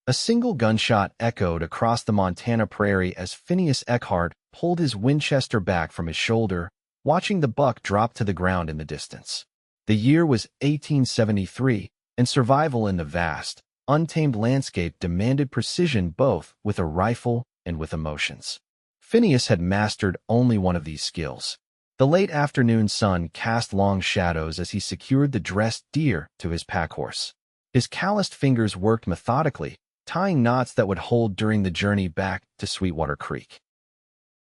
A single gunshot echoed across the Montana prairie as Phineas Eckhart pulled his Winchester back from his shoulder, watching the buck drop to the ground in the distance. The year was 1873, and survival in the vast, untamed landscape demanded precision both with a rifle and with emotions. Phineas had mastered only one of these skills. The late afternoon sun cast long shadows as he secured the dressed deer to his packhorse. His calloused fingers worked methodically, tying knots that would hold during the journey back to Sweetwater Creek.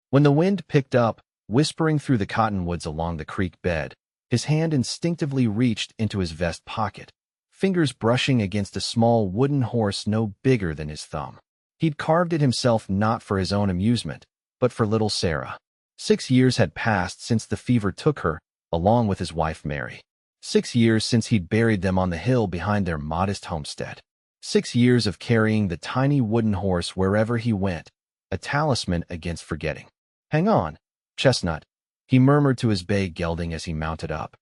When the wind picked up, whispering through the cottonwoods along the creek bed, his hand instinctively reached into his vest pocket, fingers brushing against a small wooden horse no bigger than his thumb. He'd carved it himself not for his own amusement, but for little Sarah. 6 years had passed since the fever took her, along with his wife Mary. 6 years since he'd buried them on the hill behind their modest homestead. 6 years of carrying the tiny wooden horse wherever he went, a talisman against forgetting. "Hang on, Chestnut," he murmured to his bay gelding as he mounted up.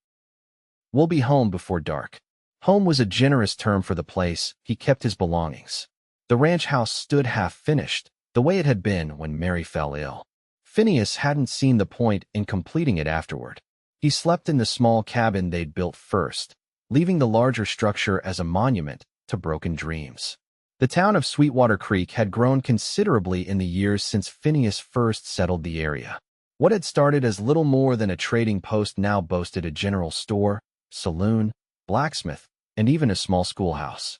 "We'll be home before dark." Home was a generous term for the place he kept his belongings. The ranch house stood half-finished, the way it had been when Mary fell ill. Phineas hadn't seen the point in completing it afterward. He slept in the small cabin they'd built first, leaving the larger structure as a monument to broken dreams. The town of Sweetwater Creek had grown considerably in the years since Phineas first settled the area. What had started as little more than a trading post now boasted a general store, saloon, blacksmith, and even a small schoolhouse.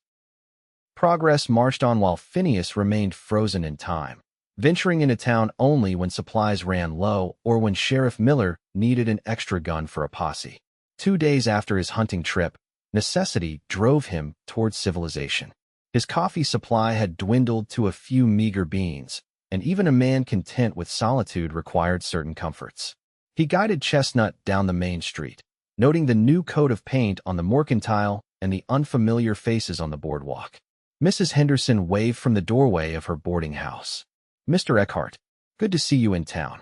Progress marched on while Phineas remained frozen in time, venturing into town only when supplies ran low or when Sheriff Miller needed an extra gun for a posse. 2 days after his hunting trip, necessity drove him towards civilization. His coffee supply had dwindled to a few meager beans, and even a man content with solitude required certain comforts. He guided Chestnut down the main street, noting the new coat of paint on the mercantile and the unfamiliar faces on the boardwalk. Mrs. Henderson waved from the doorway of her boarding house. "Mr. Eckhart, good to see you in town."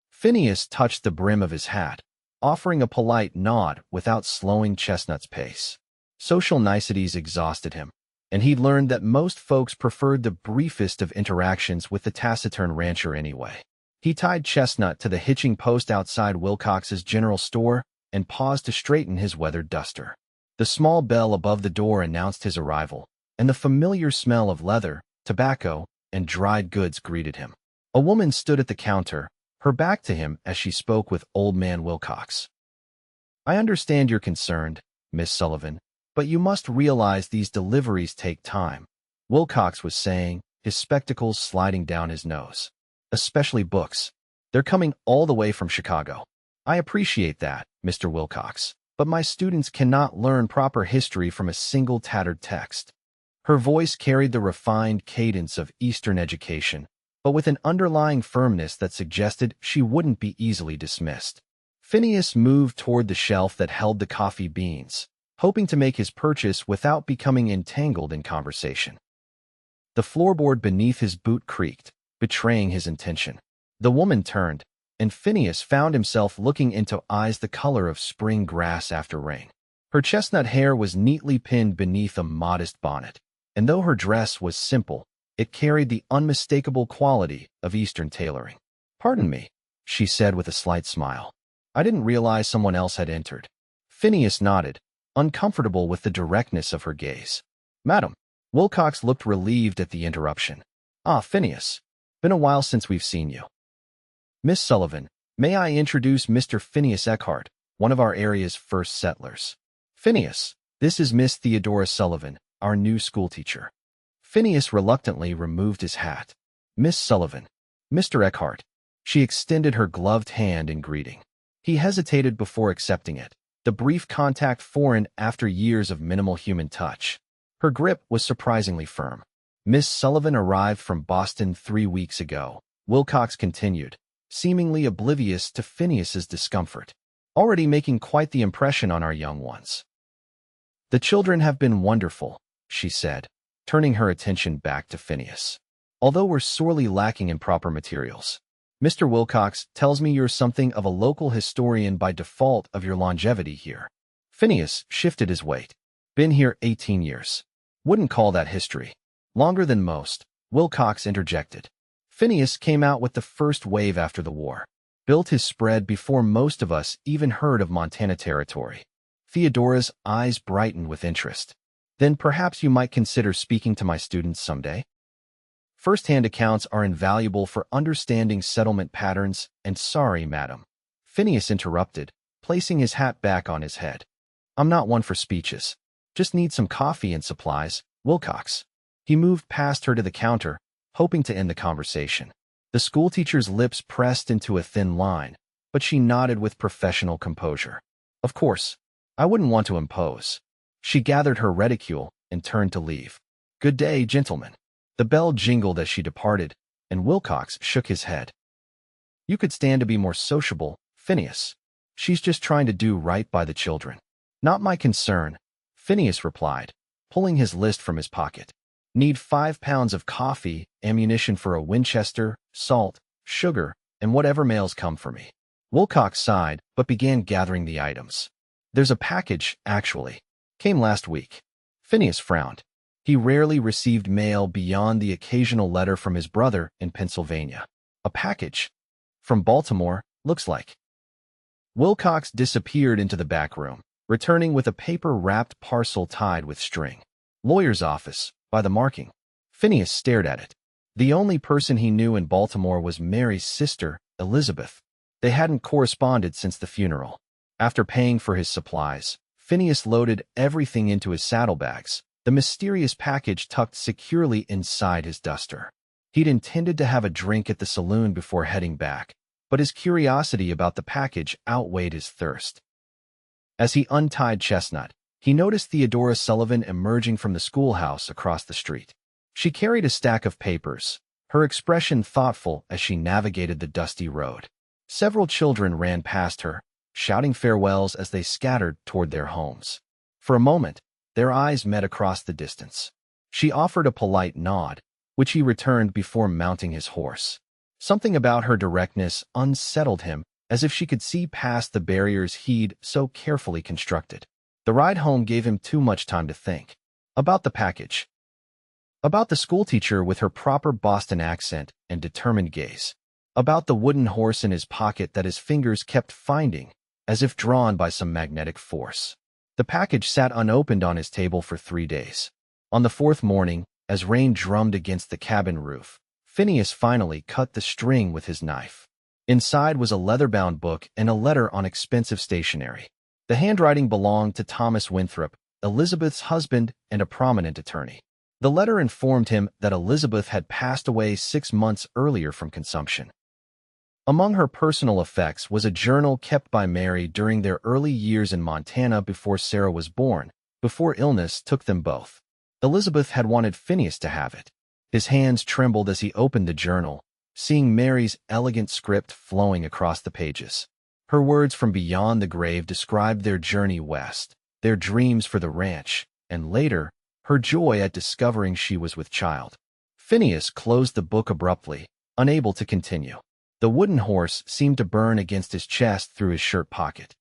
Phineas touched the brim of his hat, offering a polite nod without slowing Chestnut's pace. Social niceties exhausted him, and he'd learned that most folks preferred the briefest of interactions with the taciturn rancher anyway. He tied Chestnut to the hitching post outside Wilcox's general store and paused to straighten his weathered duster. The small bell above the door announced his arrival, and the familiar smell of leather, tobacco, and dried goods greeted him. A woman stood at the counter, her back to him as she spoke with Old Man Wilcox. "I understand you're concerned, Miss Sullivan, but you must realize these deliveries take time," Wilcox was saying, his spectacles sliding down his nose. "Especially books. They're coming all the way from Chicago." "I appreciate that, Mr. Wilcox, but my students cannot learn proper history from a single tattered text." Her voice carried the refined cadence of Eastern education, but with an underlying firmness that suggested she wouldn't be easily dismissed. Phineas moved toward the shelf that held the coffee beans, hoping to make his purchase without becoming entangled in conversation. The floorboard beneath his boot creaked, betraying his intention. The woman turned, and Phineas found himself looking into eyes the color of spring grass after rain. Her chestnut hair was neatly pinned beneath a modest bonnet, and though her dress was simple, it carried the unmistakable quality of Eastern tailoring. "Pardon me," she said with a slight smile. "I didn't realize someone else had entered." Phineas nodded, uncomfortable with the directness of her gaze. "Madam." Wilcox looked relieved at the interruption. "Ah, Phineas. Been a while since we've seen you." "Miss Sullivan, may I introduce Mr. Phineas Eckhart, one of our area's first settlers." "Phineas, this is Miss Theodora Sullivan, our new schoolteacher." Phineas reluctantly removed his hat. "Miss Sullivan." "Mr. Eckhart." She extended her gloved hand in greeting. He hesitated before accepting it, the brief contact foreign after years of minimal human touch. Her grip was surprisingly firm. "Miss Sullivan arrived from Boston 3 weeks ago," Wilcox continued, seemingly oblivious to Phineas's discomfort. "Already making quite the impression on our young ones." "The children have been wonderful," she said, turning her attention back to Phineas. "Although we're sorely lacking in proper materials. Mr. Wilcox tells me you're something of a local historian by default of your longevity here." Phineas shifted his weight. "Been here 18 years. Wouldn't call that history." Longer than most, Wilcox interjected. Phineas came out with the first wave after the war. Built his spread before most of us even heard of Montana Territory. Theodora's eyes brightened with interest. Then perhaps you might consider speaking to my students someday. First-hand accounts are invaluable for understanding settlement patterns, and sorry, madam. Phineas interrupted, placing his hat back on his head. I'm not one for speeches. Just need some coffee and supplies, Wilcox. He moved past her to the counter, hoping to end the conversation. The schoolteacher's lips pressed into a thin line, but she nodded with professional composure. Of course, I wouldn't want to impose. She gathered her reticule and turned to leave. Good day, gentlemen. The bell jingled as she departed, and Wilcox shook his head. You could stand to be more sociable, Phineas. She's just trying to do right by the children. Not my concern, Phineas replied, pulling his list from his pocket. Need 5 pounds of coffee, ammunition for a Winchester, salt, sugar, and whatever mails come for me. Wilcox sighed, but began gathering the items. There's a package, actually. Came last week. Phineas frowned. He rarely received mail beyond the occasional letter from his brother in Pennsylvania. A package? From Baltimore, looks like. Wilcox disappeared into the back room, returning with a paper-wrapped parcel tied with string. Lawyer's office, by the marking. Phineas stared at it. The only person he knew in Baltimore was Mary's sister, Elizabeth. They hadn't corresponded since the funeral. After paying for his supplies, Phineas loaded everything into his saddlebags, the mysterious package tucked securely inside his duster. He'd intended to have a drink at the saloon before heading back, but his curiosity about the package outweighed his thirst. As he untied Chestnut, he noticed Theodora Sullivan emerging from the schoolhouse across the street. She carried a stack of papers, her expression thoughtful as she navigated the dusty road. Several children ran past her, shouting farewells as they scattered toward their homes. For a moment, their eyes met across the distance. She offered a polite nod, which he returned before mounting his horse. Something about her directness unsettled him, as if she could see past the barriers he'd so carefully constructed. The ride home gave him too much time to think. About the package. About the schoolteacher with her proper Boston accent and determined gaze. About the wooden horse in his pocket that his fingers kept finding, as if drawn by some magnetic force. The package sat unopened on his table for 3 days. On the 4th morning, as rain drummed against the cabin roof, Phineas finally cut the string with his knife. Inside was a leather-bound book and a letter on expensive stationery. The handwriting belonged to Thomas Winthrop, Elizabeth's husband and a prominent attorney. The letter informed him that Elizabeth had passed away 6 months earlier from consumption. Among her personal effects was a journal kept by Mary during their early years in Montana before Sarah was born, before illness took them both. Elizabeth had wanted Phineas to have it. His hands trembled as he opened the journal, seeing Mary's elegant script flowing across the pages. Her words from beyond the grave described their journey west, their dreams for the ranch, and later, her joy at discovering she was with child. Phineas closed the book abruptly, unable to continue. The wooden horse seemed to burn against his chest through his shirt pocket.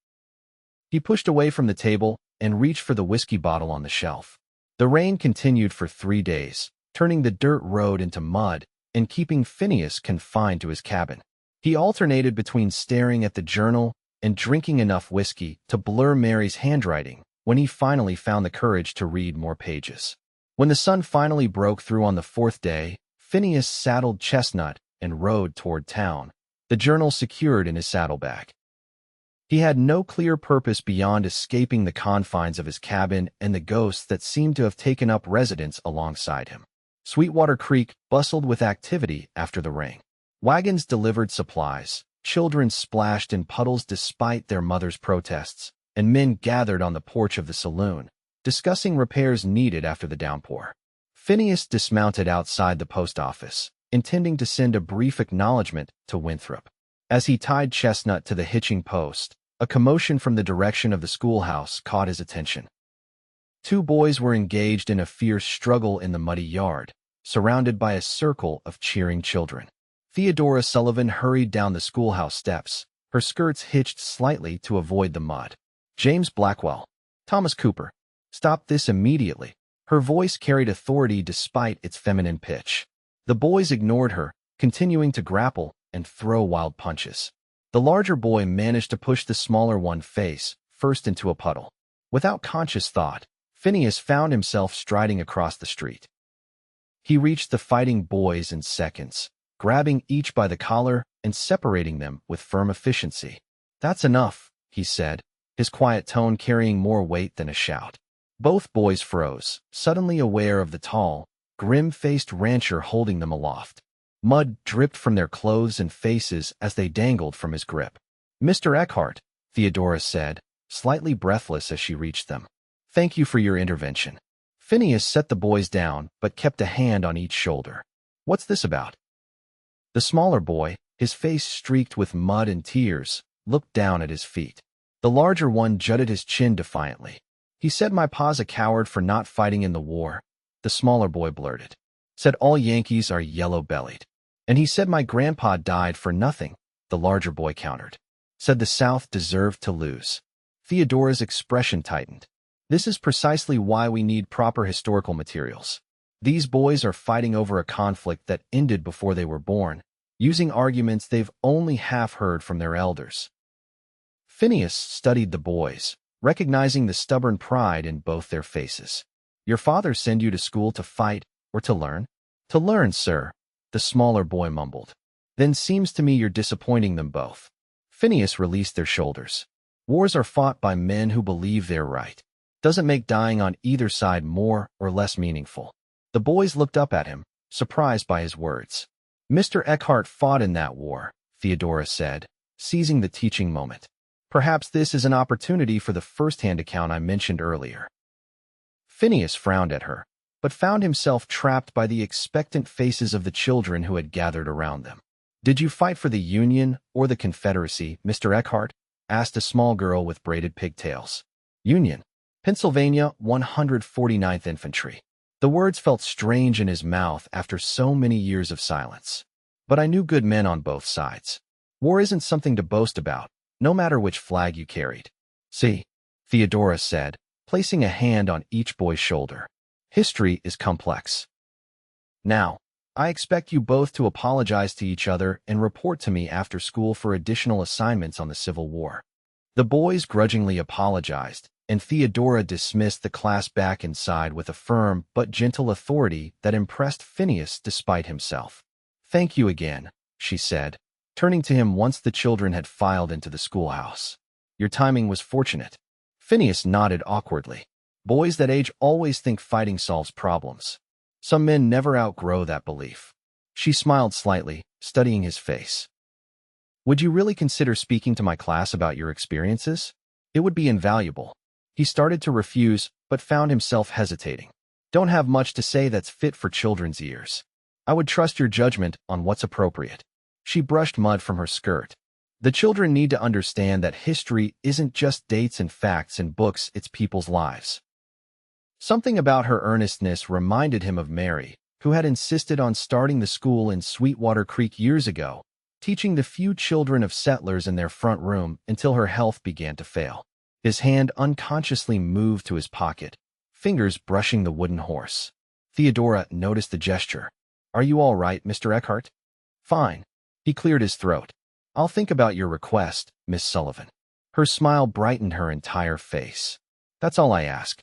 He pushed away from the table and reached for the whiskey bottle on the shelf. The rain continued for 3 days, turning the dirt road into mud and keeping Phineas confined to his cabin. He alternated between staring at the journal and drinking enough whiskey to blur Mary's handwriting when he finally found the courage to read more pages. When the sun finally broke through on the 4th day, Phineas saddled Chestnut and rode toward town, the journal secured in his saddlebag. He had no clear purpose beyond escaping the confines of his cabin and the ghosts that seemed to have taken up residence alongside him. Sweetwater Creek bustled with activity after the rain. Wagons delivered supplies, children splashed in puddles despite their mother's protests, and men gathered on the porch of the saloon, discussing repairs needed after the downpour. Phineas dismounted outside the post office, intending to send a brief acknowledgment to Winthrop. As he tied Chestnut to the hitching post, a commotion from the direction of the schoolhouse caught his attention. 2 boys were engaged in a fierce struggle in the muddy yard, surrounded by a circle of cheering children. Theodora Sullivan hurried down the schoolhouse steps, her skirts hitched slightly to avoid the mud. James Blackwell, Thomas Cooper, stop this immediately, Her voice carried authority despite its feminine pitch. The boys ignored her, continuing to grapple and throw wild punches. The larger boy managed to push the smaller one face first into a puddle. Without conscious thought, Phineas found himself striding across the street. He reached the fighting boys in seconds, grabbing each by the collar and separating them with firm efficiency. "That's enough," he said, his quiet tone carrying more weight than a shout. Both boys froze, suddenly aware of the tall, grim-faced rancher holding them aloft. Mud dripped from their clothes and faces as they dangled from his grip. "Mr. Eckhart," Theodora said, slightly breathless as she reached them. "Thank you for your intervention." Phineas set the boys down, but kept a hand on each shoulder. "What's this about?" The smaller boy, his face streaked with mud and tears, looked down at his feet. The larger one jutted his chin defiantly. "He said my pa's a coward for not fighting in the war," the smaller boy blurted. "Said all Yankees are yellow-bellied. And he said my grandpa died for nothing," the larger boy countered. "Said the South deserved to lose." Theodora's expression tightened. "This is precisely why we need proper historical materials. These boys are fighting over a conflict that ended before they were born, using arguments they've only half heard from their elders." Phineas studied the boys, recognizing the stubborn pride in both their faces. "Your father send you to school to fight or to learn?" "To learn, sir," the smaller boy mumbled. "Then seems to me you're disappointing them both." Phineas released their shoulders. "Wars are fought by men who believe they're right. Doesn't make dying on either side more or less meaningful." The boys looked up at him, surprised by his words. "Mr. Eckhart fought in that war," Theodora said, seizing the teaching moment. "Perhaps this is an opportunity for the first-hand account I mentioned earlier." Phineas frowned at her, but found himself trapped by the expectant faces of the children who had gathered around them. "Did you fight for the Union or the Confederacy, Mr. Eckhart?" asked a small girl with braided pigtails. "Union. Pennsylvania, 149th Infantry." The words felt strange in his mouth after so many years of silence. "But I knew good men on both sides. War isn't something to boast about, no matter which flag you carried." "See," Theodora said, placing a hand on each boy's shoulder. "History is complex. Now, I expect you both to apologize to each other and report to me after school for additional assignments on the Civil War." The boys grudgingly apologized, and Theodora dismissed the class back inside with a firm but gentle authority that impressed Phineas despite himself. "Thank you again," she said, turning to him once the children had filed into the schoolhouse. "Your timing was fortunate." Phineas nodded awkwardly. Boys that age always think fighting solves problems. Some men never outgrow that belief. She smiled slightly, studying his face. "Would you really consider speaking to my class about your experiences? It would be invaluable." He started to refuse, but found himself hesitating. "Don't have much to say that's fit for children's ears. I would trust your judgment on what's appropriate." She brushed mud from her skirt. "The children need to understand that history isn't just dates and facts in books, it's people's lives." Something about her earnestness reminded him of Mary, who had insisted on starting the school in Sweetwater Creek years ago, teaching the few children of settlers in their front room until her health began to fail. His hand unconsciously moved to his pocket, fingers brushing the wooden horse. Theodora noticed the gesture. "Are you all right, Mr. Eckhart?" "Fine." He cleared his throat. "I'll think about your request, Miss Sullivan." Her smile brightened her entire face. "That's all I ask.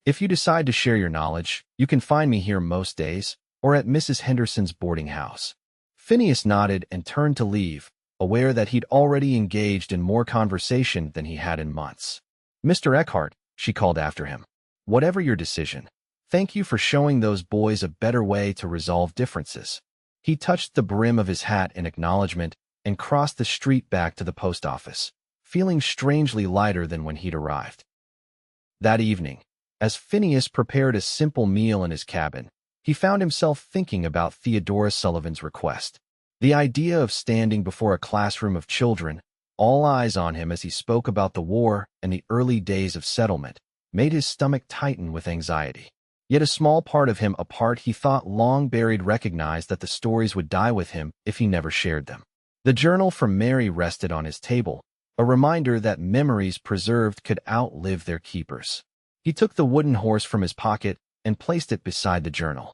If you decide to share your knowledge, you can find me here most days, or at Mrs. Henderson's boarding house." Phineas nodded and turned to leave, aware that he'd already engaged in more conversation than he had in months. "Mr. Eckhart," she called after him, "whatever your decision, thank you for showing those boys a better way to resolve differences." He touched the brim of his hat in acknowledgement and crossed the street back to the post office, feeling strangely lighter than when he'd arrived. That evening, as Phineas prepared a simple meal in his cabin, he found himself thinking about Theodora Sullivan's request. The idea of standing before a classroom of children, all eyes on him as he spoke about the war and the early days of settlement, made his stomach tighten with anxiety. Yet a small part of him, a part he thought long buried, recognized that the stories would die with him if he never shared them. The journal from Mary rested on his table, a reminder that memories preserved could outlive their keepers. He took the wooden horse from his pocket and placed it beside the journal.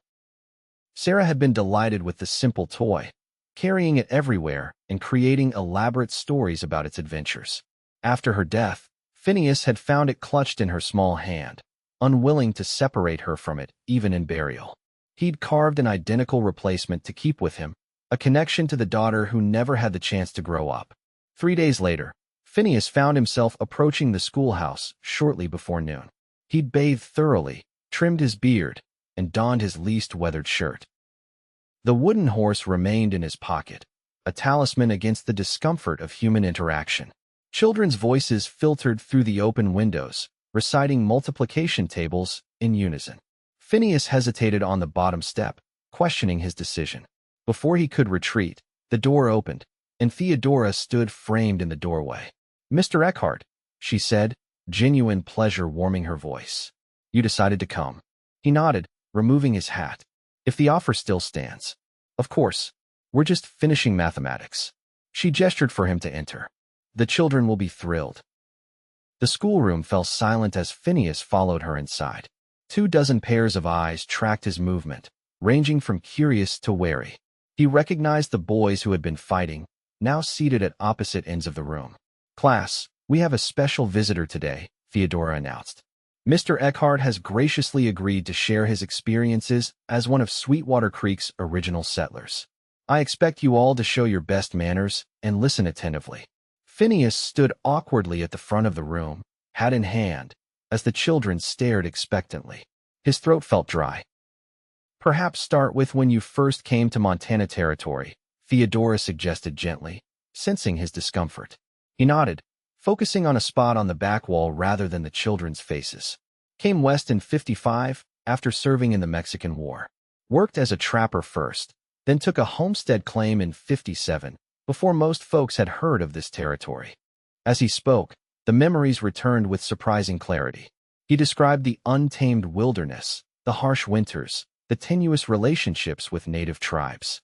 Sarah had been delighted with the simple toy, carrying it everywhere and creating elaborate stories about its adventures. After her death, Phineas had found it clutched in her small hand, unwilling to separate her from it, even in burial. He'd carved an identical replacement to keep with him, a connection to the daughter who never had the chance to grow up. 3 days later, Phineas found himself approaching the schoolhouse shortly before noon. He'd bathed thoroughly, trimmed his beard, and donned his least weathered shirt. The wooden horse remained in his pocket, a talisman against the discomfort of human interaction. Children's voices filtered through the open windows, reciting multiplication tables in unison. Phineas hesitated on the bottom step, questioning his decision. Before he could retreat, the door opened, and Theodora stood framed in the doorway. "Mr. Eckhart," she said, genuine pleasure warming her voice. "You decided to come." He nodded, removing his hat. "If the offer still stands." "Of course. We're just finishing mathematics." She gestured for him to enter. "The children will be thrilled." The schoolroom fell silent as Phineas followed her inside. 24 pairs of eyes tracked his movement, ranging from curious to wary. He recognized the boys who had been fighting, now seated at opposite ends of the room. "Class, we have a special visitor today," Theodora announced. "Mr. Eckhart has graciously agreed to share his experiences as one of Sweetwater Creek's original settlers. I expect you all to show your best manners and listen attentively." Phineas stood awkwardly at the front of the room, hat in hand, as the children stared expectantly. His throat felt dry. "Perhaps start with when you first came to Montana Territory," Theodora suggested gently, sensing his discomfort. He nodded, focusing on a spot on the back wall rather than the children's faces. "Came west in '55 after serving in the Mexican War. Worked as a trapper first, then took a homestead claim in '57, before most folks had heard of this territory." As he spoke, the memories returned with surprising clarity. He described the untamed wilderness, the harsh winters, the tenuous relationships with native tribes.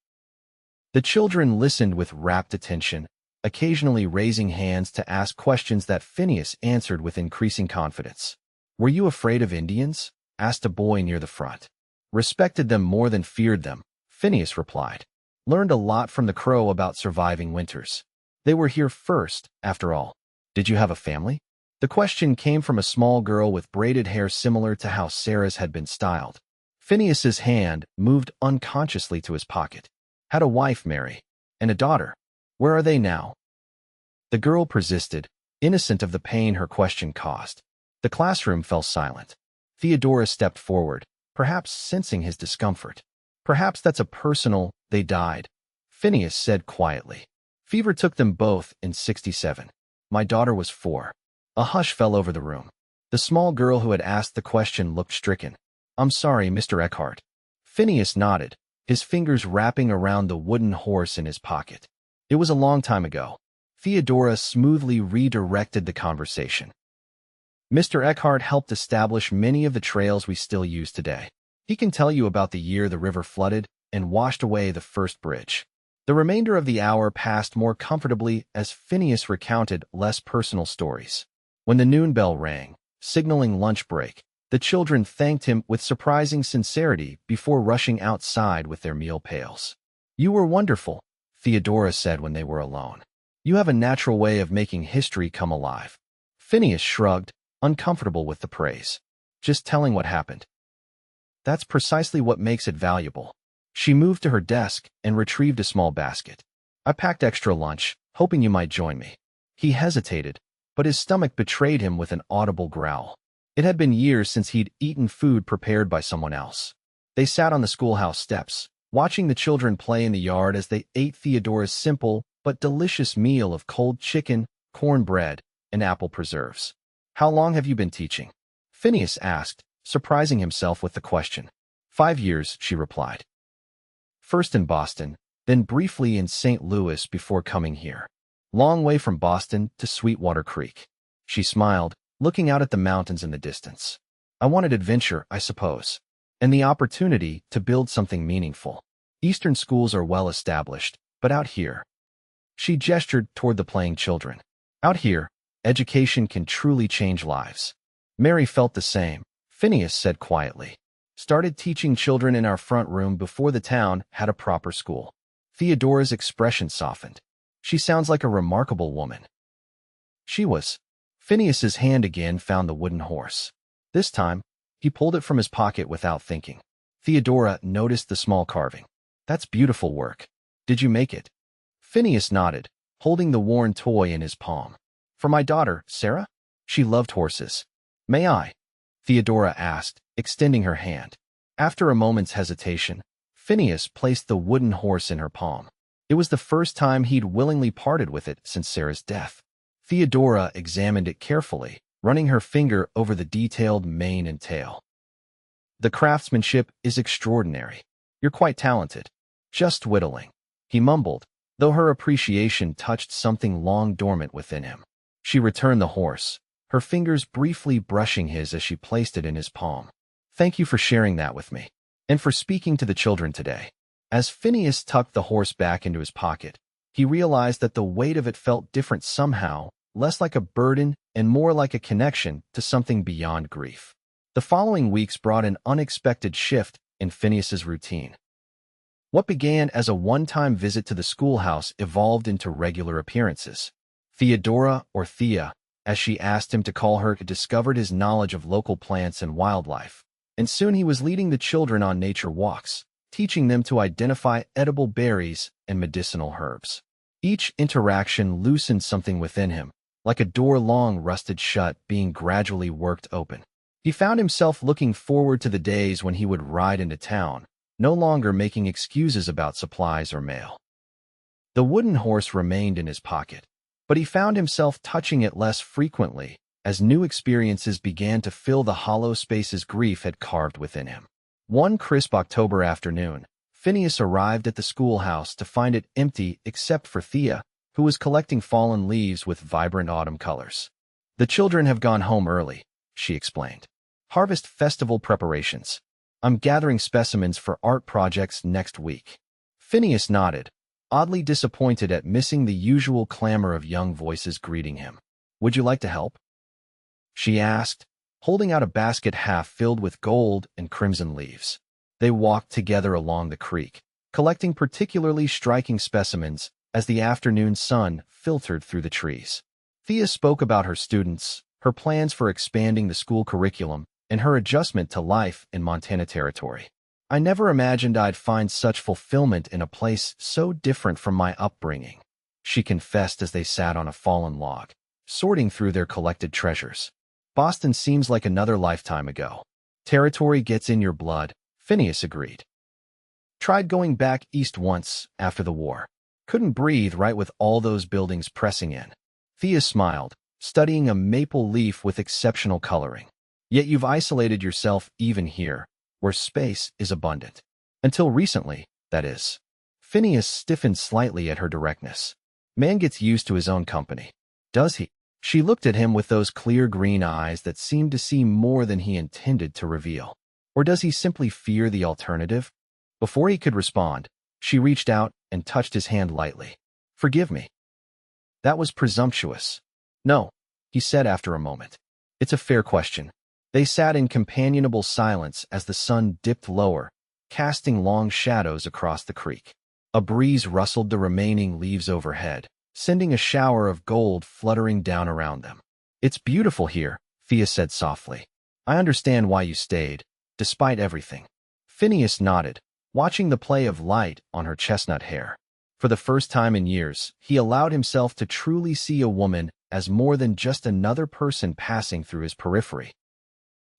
The children listened with rapt attention, occasionally raising hands to ask questions that Phineas answered with increasing confidence. "Were you afraid of Indians?" asked a boy near the front. "Respected them more than feared them," Phineas replied. "Learned a lot from the Crow about surviving winters. They were here first, after all." "Did you have a family?" The question came from a small girl with braided hair similar to how Sarah's had been styled. Phineas's hand moved unconsciously to his pocket. "Had a wife, Mary, and a daughter. Where are they now?" The girl persisted, innocent of the pain her question caused. The classroom fell silent. Theodora stepped forward, perhaps sensing his discomfort. "Perhaps that's a personal, they died," Phineas said quietly. "Fever took them both in '67. My daughter was 4. A hush fell over the room. The small girl who had asked the question looked stricken. "I'm sorry, Mr. Eckhart." Phineas nodded, his fingers wrapping around the wooden horse in his pocket. "It was a long time ago." Theodora smoothly redirected the conversation. "Mr. Eckhart helped establish many of the trails we still use today. He can tell you about the year the river flooded and washed away the first bridge." The remainder of the hour passed more comfortably as Phineas recounted less personal stories. When the noon bell rang, signaling lunch break, the children thanked him with surprising sincerity before rushing outside with their meal pails. "You were wonderful," Theodora said when they were alone. "You have a natural way of making history come alive." Phineas shrugged, uncomfortable with the praise. "Just telling what happened. That's precisely what makes it valuable." She moved to her desk and retrieved a small basket. "I packed extra lunch, hoping you might join me." He hesitated, but his stomach betrayed him with an audible growl. It had been years since he'd eaten food prepared by someone else. They sat on the schoolhouse steps, watching the children play in the yard as they ate Theodora's simple but delicious meal of cold chicken, cornbread, and apple preserves. "How long have you been teaching?" Phineas asked, surprising himself with the question. 5 years, she replied. "First in Boston, then briefly in St. Louis before coming here. Long way from Boston to Sweetwater Creek." She smiled, looking out at the mountains in the distance. "I wanted adventure, I suppose, and the opportunity to build something meaningful. Eastern schools are well established, but out here." She gestured toward the playing children. "Out here, education can truly change lives." Mary felt the same, Phineas said quietly. Started teaching children in our front room before the town had a proper school. Theodora's expression softened. She sounds like a remarkable woman. She was. Phineas's hand again found the wooden horse. This time, he pulled it from his pocket without thinking. Theodora noticed the small carving. That's beautiful work. Did you make it? Phineas nodded, holding the worn toy in his palm. For my daughter, Sarah? She loved horses. May I? Theodora asked, extending her hand. After a moment's hesitation, Phineas placed the wooden horse in her palm. It was the first time he'd willingly parted with it since Sarah's death. Theodora examined it carefully, running her finger over the detailed mane and tail. The craftsmanship is extraordinary. You're quite talented. Just whittling, he mumbled, though her appreciation touched something long dormant within him. She returned the horse, her fingers briefly brushing his as she placed it in his palm. Thank you for sharing that with me, and for speaking to the children today. As Phineas tucked the horse back into his pocket, he realized that the weight of it felt different somehow, less like a burden and more like a connection to something beyond grief. The following weeks brought an unexpected shift in Phineas's routine. What began as a one-time visit to the schoolhouse evolved into regular appearances. Theodora, or Thea, as she asked him to call her, discovered his knowledge of local plants and wildlife, and soon he was leading the children on nature walks, teaching them to identify edible berries and medicinal herbs. Each interaction loosened something within him, like a door long rusted shut being gradually worked open. He found himself looking forward to the days when he would ride into town, no longer making excuses about supplies or mail. The wooden horse remained in his pocket, but he found himself touching it less frequently as new experiences began to fill the hollow spaces grief had carved within him. One crisp October afternoon, Phineas arrived at the schoolhouse to find it empty except for Thea, who was collecting fallen leaves with vibrant autumn colors. The children have gone home early, she explained. Harvest festival preparations. I'm gathering specimens for art projects next week. Phineas nodded, oddly disappointed at missing the usual clamor of young voices greeting him. Would you like to help? She asked, holding out a basket half filled with gold and crimson leaves. They walked together along the creek, collecting particularly striking specimens as the afternoon sun filtered through the trees. Thea spoke about her students, her plans for expanding the school curriculum, and her adjustment to life in Montana Territory. I never imagined I'd find such fulfillment in a place so different from my upbringing, she confessed as they sat on a fallen log, sorting through their collected treasures. Boston seems like another lifetime ago. Territory gets in your blood, Phineas agreed. Tried going back east once after the war. Couldn't breathe right with all those buildings pressing in. Thea smiled, studying a maple leaf with exceptional coloring. Yet you've isolated yourself even here, where space is abundant. Until recently, that is. Phineas stiffened slightly at her directness. Man gets used to his own company. Does he? She looked at him with those clear green eyes that seemed to see more than he intended to reveal. Or does he simply fear the alternative? Before he could respond, she reached out and touched his hand lightly. Forgive me. That was presumptuous. No, he said after a moment. It's a fair question. They sat in companionable silence as the sun dipped lower, casting long shadows across the creek. A breeze rustled the remaining leaves overhead, sending a shower of gold fluttering down around them. It's beautiful here, Thea said softly. I understand why you stayed, despite everything. Phineas nodded, watching the play of light on her chestnut hair. For the first time in years, he allowed himself to truly see a woman as more than just another person passing through his periphery.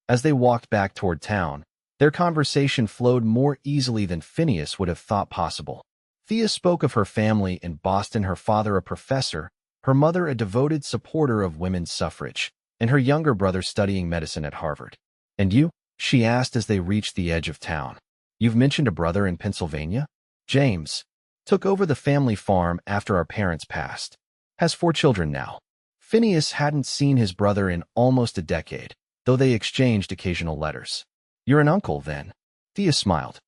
As they walked back toward town, their conversation flowed more easily than Phineas would have thought possible. Thea spoke of her family in Boston, her father a professor, her mother a devoted supporter of women's suffrage, and her younger brother studying medicine at Harvard. And you? She asked as they reached the edge of town. You've mentioned a brother in Pennsylvania? James. Took over the family farm after our parents passed. Has 4 children now. Phineas hadn't seen his brother in almost a decade, though they exchanged occasional letters. You're an uncle, then? Thea smiled.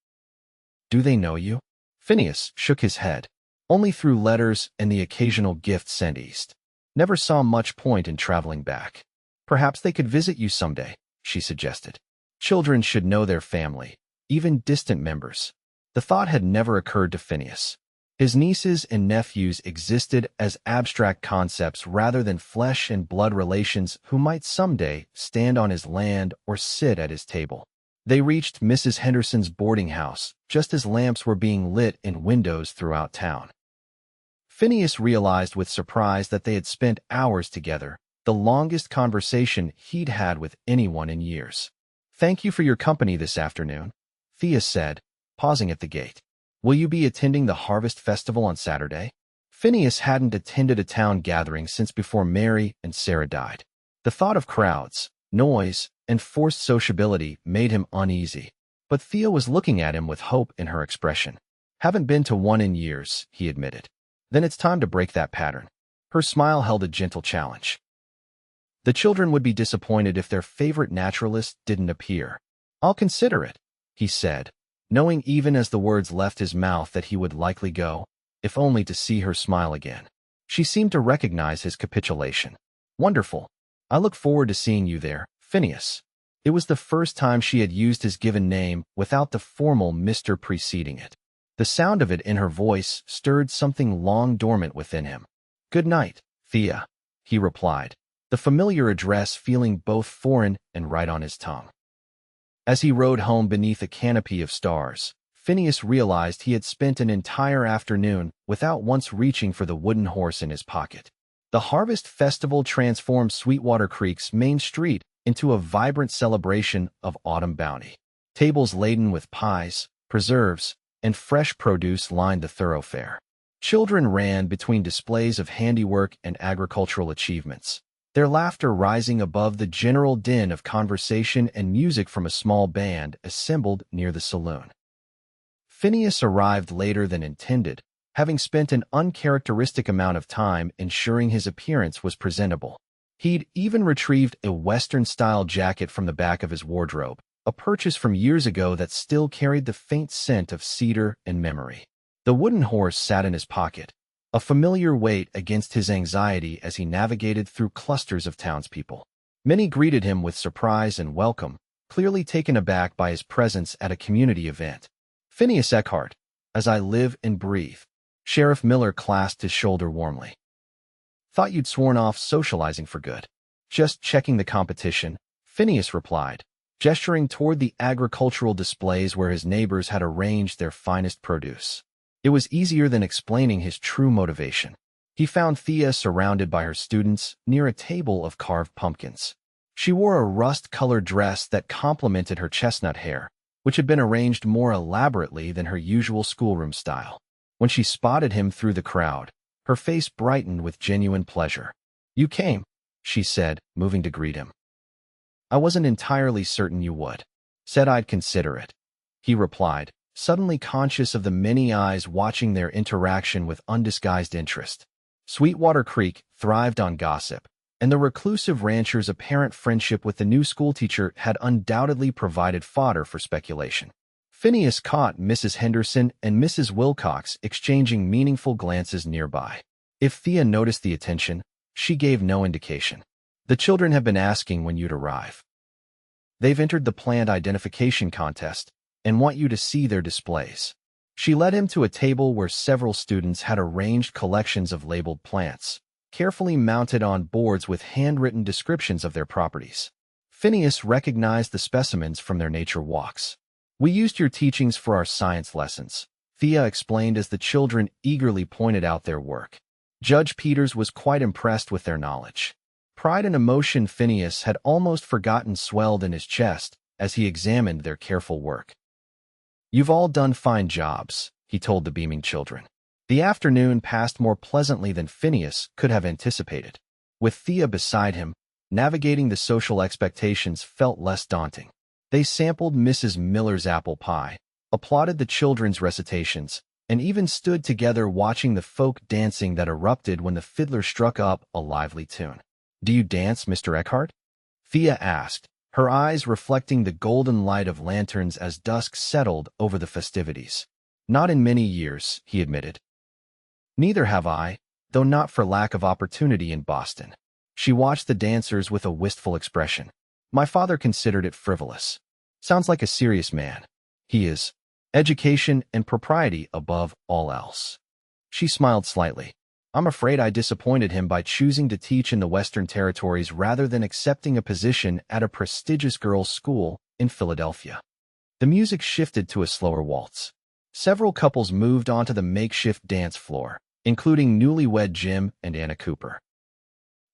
Do they know you? Phineas shook his head. Only through letters and the occasional gift sent east. Never saw much point in traveling back. Perhaps they could visit you someday, she suggested. Children should know their family, even distant members. The thought had never occurred to Phineas. His nieces and nephews existed as abstract concepts rather than flesh and blood relations who might someday stand on his land or sit at his table. They reached Mrs. Henderson's boarding house just as lamps were being lit in windows throughout town. Phineas realized with surprise that they had spent hours together, the longest conversation he'd had with anyone in years. "Thank you for your company this afternoon," Thea said, pausing at the gate. "Will you be attending the Harvest Festival on Saturday?" Phineas hadn't attended a town gathering since before Mary and Sarah died. The thought of crowds, noise, and forced sociability made him uneasy. But Thea was looking at him with hope in her expression. "Haven't been to one in years," he admitted. "Then it's time to break that pattern." Her smile held a gentle challenge. The children would be disappointed if their favorite naturalist didn't appear. "I'll consider it," he said, knowing even as the words left his mouth that he would likely go, if only to see her smile again. She seemed to recognize his capitulation. "Wonderful. I look forward to seeing you there, Phineas." It was the first time she had used his given name without the formal Mr. preceding it. The sound of it in her voice stirred something long dormant within him. "Good night, Thea," he replied, the familiar address feeling both foreign and right on his tongue. As he rode home beneath a canopy of stars, Phineas realized he had spent an entire afternoon without once reaching for the wooden horse in his pocket. The Harvest Festival transformed Sweetwater Creek's main street into a vibrant celebration of autumn bounty. Tables laden with pies, preserves, and fresh produce lined the thoroughfare. Children ran between displays of handiwork and agricultural achievements, their laughter rising above the general din of conversation and music from a small band assembled near the saloon. Phineas arrived later than intended, having spent an uncharacteristic amount of time ensuring his appearance was presentable. He'd even retrieved a Western-style jacket from the back of his wardrobe, a purchase from years ago that still carried the faint scent of cedar and memory. The wooden horse sat in his pocket, a familiar weight against his anxiety as he navigated through clusters of townspeople. Many greeted him with surprise and welcome, clearly taken aback by his presence at a community event. "Phineas Eckhart, as I live and breathe." Sheriff Miller clasped his shoulder warmly. "Thought you'd sworn off socializing for good." "Just checking the competition," Phineas replied, gesturing toward the agricultural displays where his neighbors had arranged their finest produce. It was easier than explaining his true motivation. He found Thea surrounded by her students near a table of carved pumpkins. She wore a rust-colored dress that complemented her chestnut hair, which had been arranged more elaborately than her usual schoolroom style. When she spotted him through the crowd, her face brightened with genuine pleasure. "You came," she said, moving to greet him. "I wasn't entirely certain you would. Said I'd consider it," he replied, suddenly conscious of the many eyes watching their interaction with undisguised interest. Sweetwater Creek thrived on gossip, and the reclusive rancher's apparent friendship with the new schoolteacher had undoubtedly provided fodder for speculation. Phineas caught Mrs. Henderson and Mrs. Wilcox exchanging meaningful glances nearby. If Thea noticed the attention, she gave no indication. "The children have been asking when you'd arrive. They've entered the plant identification contest and want you to see their displays." She led him to a table where several students had arranged collections of labeled plants, carefully mounted on boards with handwritten descriptions of their properties. Phineas recognized the specimens from their nature walks. "We used your teachings for our science lessons," Thea explained as the children eagerly pointed out their work. Judge Peters was quite impressed with their knowledge. Pride and emotion Phineas had almost forgotten swelled in his chest as he examined their careful work. "You've all done fine jobs," he told the beaming children. The afternoon passed more pleasantly than Phineas could have anticipated. With Thea beside him, navigating the social expectations felt less daunting. They sampled Mrs. Miller's apple pie, applauded the children's recitations, and even stood together watching the folk dancing that erupted when the fiddler struck up a lively tune. "Do you dance, Mr. Eckhart?" Thea asked, her eyes reflecting the golden light of lanterns as dusk settled over the festivities. "Not in many years," he admitted. "Neither have I, though not for lack of opportunity in Boston." She watched the dancers with a wistful expression. "My father considered it frivolous." Sounds like a serious man. He is. Education and propriety above all else. She smiled slightly. I'm afraid I disappointed him by choosing to teach in the Western Territories rather than accepting a position at a prestigious girls' school in Philadelphia. The music shifted to a slower waltz. Several couples moved onto the makeshift dance floor, including newlywed Jim and Anna Cooper.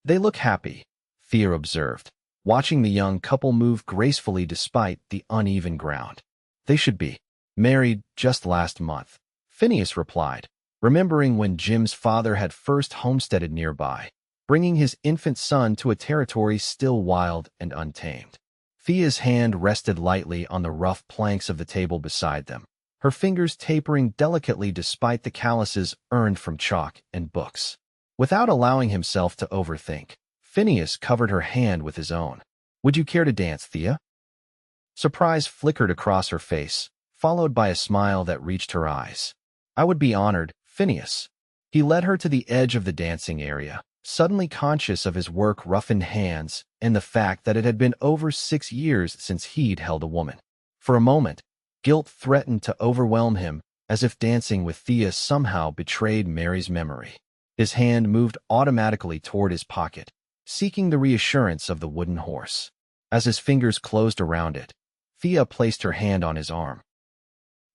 They look happy, Thea observed, watching the young couple move gracefully despite the uneven ground. They should be married just last month, Phineas replied, remembering when Jim's father had first homesteaded nearby, bringing his infant son to a territory still wild and untamed. Thea's hand rested lightly on the rough planks of the table beside them, her fingers tapering delicately despite the calluses earned from chalk and books. Without allowing himself to overthink, Phineas covered her hand with his own. Would you care to dance, Thea? Surprise flickered across her face, followed by a smile that reached her eyes. I would be honored, Phineas. He led her to the edge of the dancing area, suddenly conscious of his work-roughened hands and the fact that it had been over 6 years since he'd held a woman. For a moment, guilt threatened to overwhelm him, as if dancing with Thea somehow betrayed Mary's memory. His hand moved automatically toward his pocket, seeking the reassurance of the wooden horse. As his fingers closed around it, Thea placed her hand on his arm.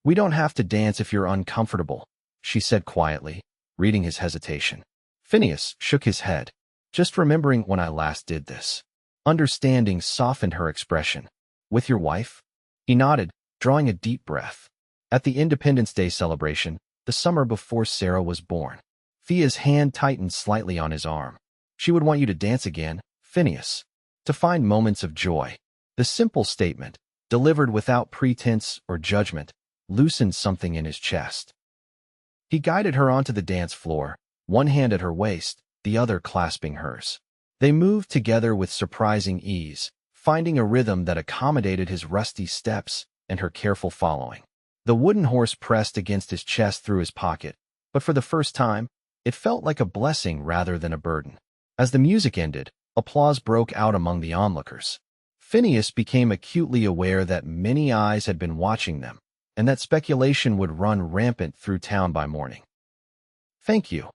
We don't have to dance if you're uncomfortable, she said quietly, reading his hesitation. Phineas shook his head, just remembering when I last did this. Understanding softened her expression. With your wife? He nodded, drawing a deep breath. At the Independence Day celebration, the summer before Sarah was born. Thea's hand tightened slightly on his arm. She would want you to dance again, Phineas. To find moments of joy. The simple statement, delivered without pretense or judgment, loosened something in his chest. He guided her onto the dance floor, one hand at her waist, the other clasping hers. They moved together with surprising ease, finding a rhythm that accommodated his rusty steps and her careful following. The wooden horse pressed against his chest through his pocket, but for the first time, it felt like a blessing rather than a burden. As the music ended, applause broke out among the onlookers. Phineas became acutely aware that many eyes had been watching them, and that speculation would run rampant through town by morning. Thank you,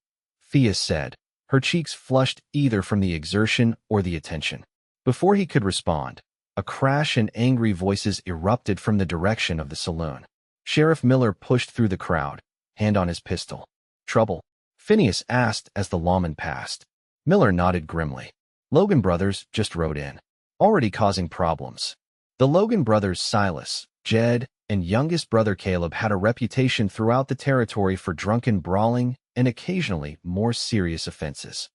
Thea said, her cheeks flushed either from the exertion or the attention. Before he could respond, a crash and angry voices erupted from the direction of the saloon. Sheriff Miller pushed through the crowd, hand on his pistol. Trouble? Phineas asked as the lawman passed. Miller nodded grimly. Logan brothers just rode in, already causing problems. The Logan brothers Silas, Jed, and youngest brother Caleb had a reputation throughout the territory for drunken brawling and occasionally more serious offenses.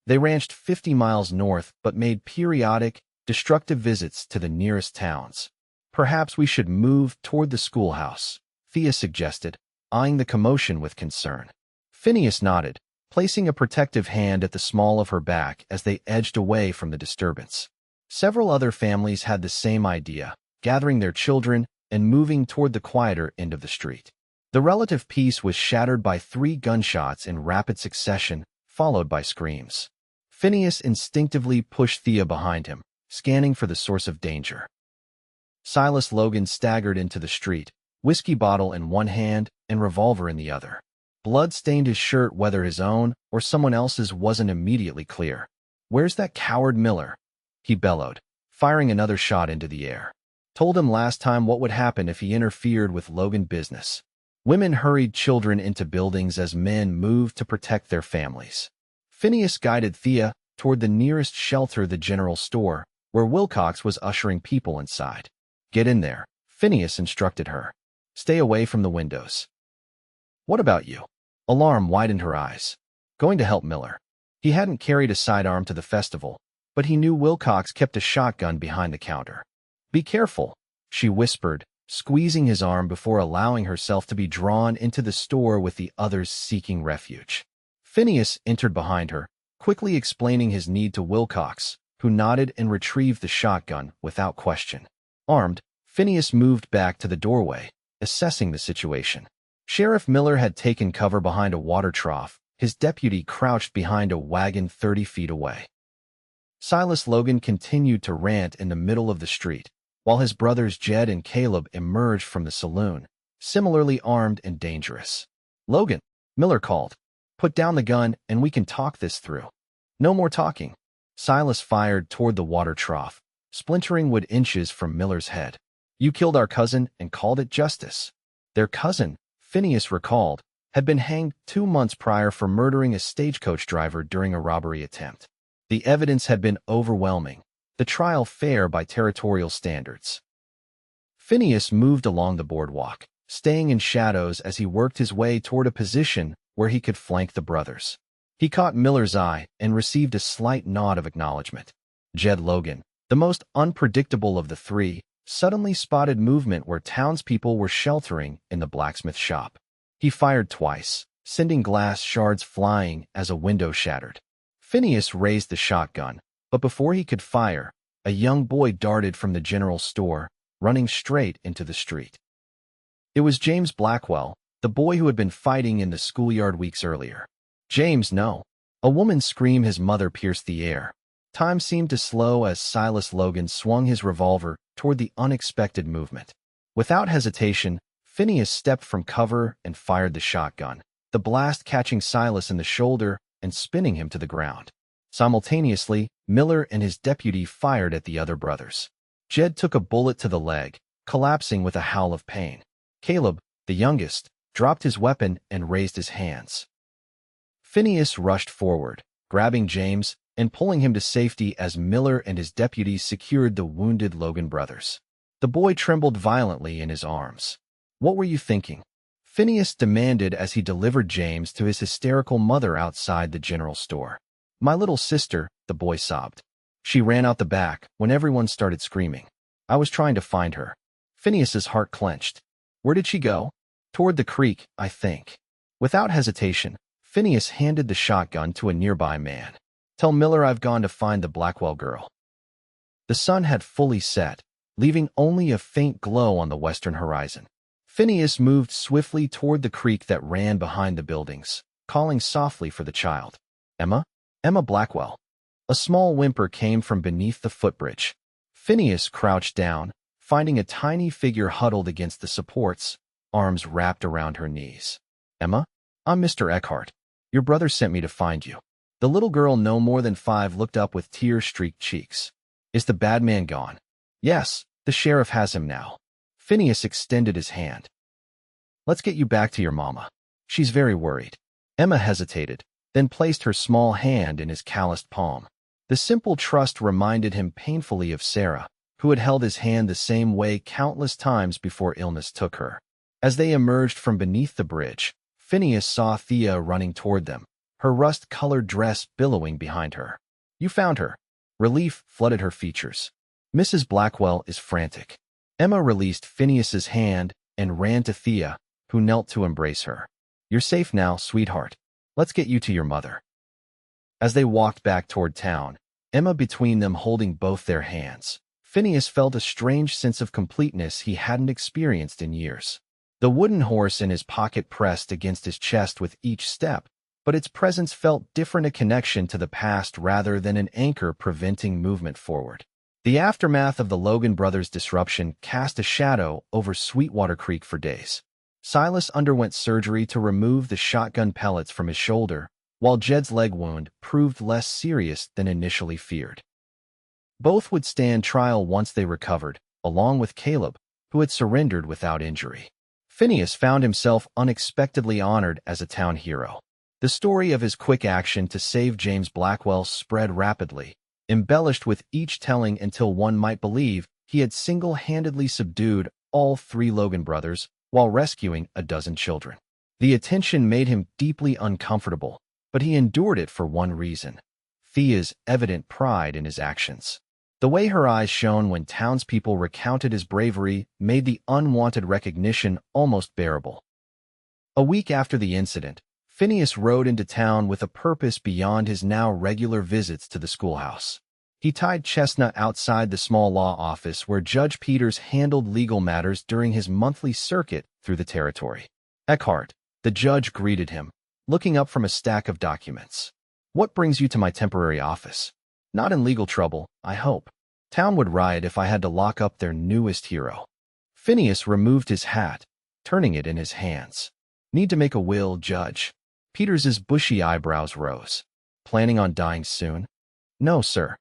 They ranched 50 miles north but made periodic, destructive visits to the nearest towns. Perhaps we should move toward the schoolhouse, Thea suggested, eyeing the commotion with concern. Phineas nodded, placing a protective hand at the small of her back as they edged away from the disturbance. Several other families had the same idea, gathering their children and moving toward the quieter end of the street. The relative peace was shattered by 3 gunshots in rapid succession, followed by screams. Phineas instinctively pushed Thea behind him, scanning for the source of danger. Silas Logan staggered into the street, whiskey bottle in one hand and revolver in the other. Blood stained his shirt, whether his own or someone else's wasn't immediately clear. Where's that coward Miller? He bellowed, firing another shot into the air. Told him last time what would happen if he interfered with Logan business. Women hurried children into buildings as men moved to protect their families. Phineas guided Thea toward the nearest shelter, the general store, where Wilcox was ushering people inside. Get in there, Phineas instructed her. Stay away from the windows. What about you? Alarm widened her eyes. Going to help Miller. He hadn't carried a sidearm to the festival, but he knew Wilcox kept a shotgun behind the counter. Be careful, she whispered, squeezing his arm before allowing herself to be drawn into the store with the others seeking refuge. Phineas entered behind her, quickly explaining his need to Wilcox, who nodded and retrieved the shotgun without question. Armed, Phineas moved back to the doorway, assessing the situation. Sheriff Miller had taken cover behind a water trough, his deputy crouched behind a wagon 30 feet away. Silas Logan continued to rant in the middle of the street, while his brothers Jed and Caleb emerged from the saloon, similarly armed and dangerous. "Logan," Miller called. "Put down the gun and we can talk this through." "No more talking." Silas fired toward the water trough, splintering wood inches from Miller's head. "You killed our cousin and called it justice." Their cousin, Phineas recalled, had been hanged 2 months prior for murdering a stagecoach driver during a robbery attempt. The evidence had been overwhelming, the trial fair by territorial standards. Phineas moved along the boardwalk, staying in shadows as he worked his way toward a position where he could flank the brothers. He caught Miller's eye and received a slight nod of acknowledgement. Jed Logan, the most unpredictable of the three, suddenly spotted movement where townspeople were sheltering in the blacksmith shop. He fired twice, sending glass shards flying as a window shattered. Phineas raised the shotgun, but before he could fire, a young boy darted from the general store, running straight into the street. It was James Blackwell, the boy who had been fighting in the schoolyard weeks earlier. "James, no!" A woman's scream, his mother, pierced the air. Time seemed to slow as Silas Logan swung his revolver toward the unexpected movement. Without hesitation, Phineas stepped from cover and fired the shotgun, the blast catching Silas in the shoulder and spinning him to the ground. Simultaneously, Miller and his deputy fired at the other brothers. Jed took a bullet to the leg, collapsing with a howl of pain. Caleb, the youngest, dropped his weapon and raised his hands. Phineas rushed forward, grabbing James and pulling him to safety as Miller and his deputies secured the wounded Logan brothers. The boy trembled violently in his arms. "What were you thinking?" Phineas demanded as he delivered James to his hysterical mother outside the general store. "My little sister," the boy sobbed. "She ran out the back when everyone started screaming. I was trying to find her." Phineas's heart clenched. "Where did she go?" "Toward the creek, I think." Without hesitation, Phineas handed the shotgun to a nearby man. "Tell Miller I've gone to find the Blackwell girl." The sun had fully set, leaving only a faint glow on the western horizon. Phineas moved swiftly toward the creek that ran behind the buildings, calling softly for the child. "Emma? Emma Blackwell." A small whimper came from beneath the footbridge. Phineas crouched down, finding a tiny figure huddled against the supports, arms wrapped around her knees. "Emma? I'm Mr. Eckhart. Your brother sent me to find you." The little girl, no more than 5, looked up with tear-streaked cheeks. "Is the bad man gone?" "Yes, the sheriff has him now." Phineas extended his hand. "Let's get you back to your mama. She's very worried." Emma hesitated, then placed her small hand in his calloused palm. The simple trust reminded him painfully of Sarah, who had held his hand the same way countless times before illness took her. As they emerged from beneath the bridge, Phineas saw Thea running toward them, her rust-colored dress billowing behind her. "You found her." Relief flooded her features. "Mrs. Blackwell is frantic." Emma released Phineas's hand and ran to Thea, who knelt to embrace her. "You're safe now, sweetheart. Let's get you to your mother." As they walked back toward town, Emma between them holding both their hands, Phineas felt a strange sense of completeness he hadn't experienced in years. The wooden horse in his pocket pressed against his chest with each step, but its presence felt different, a connection to the past rather than an anchor preventing movement forward. The aftermath of the Logan brothers' disruption cast a shadow over Sweetwater Creek for days. Silas underwent surgery to remove the shotgun pellets from his shoulder, while Jed's leg wound proved less serious than initially feared. Both would stand trial once they recovered, along with Caleb, who had surrendered without injury. Phineas found himself unexpectedly honored as a town hero. The story of his quick action to save James Blackwell spread rapidly, embellished with each telling until one might believe he had single-handedly subdued all 3 Logan brothers while rescuing a dozen children. The attention made him deeply uncomfortable, but he endured it for one reason: Thea's evident pride in his actions. The way her eyes shone when townspeople recounted his bravery made the unwanted recognition almost bearable. A week after the incident, Phineas rode into town with a purpose beyond his now regular visits to the schoolhouse. He tied Chestnut outside the small law office where Judge Peters handled legal matters during his monthly circuit through the territory. "Eckhart," the judge greeted him, looking up from a stack of documents. "What brings you to my temporary office? Not in legal trouble, I hope." Town would riot if I had to lock up their newest hero. Phineas removed his hat, turning it in his hands. Need to make a will, Judge. Peters's bushy eyebrows rose. Planning on dying soon? No, sir.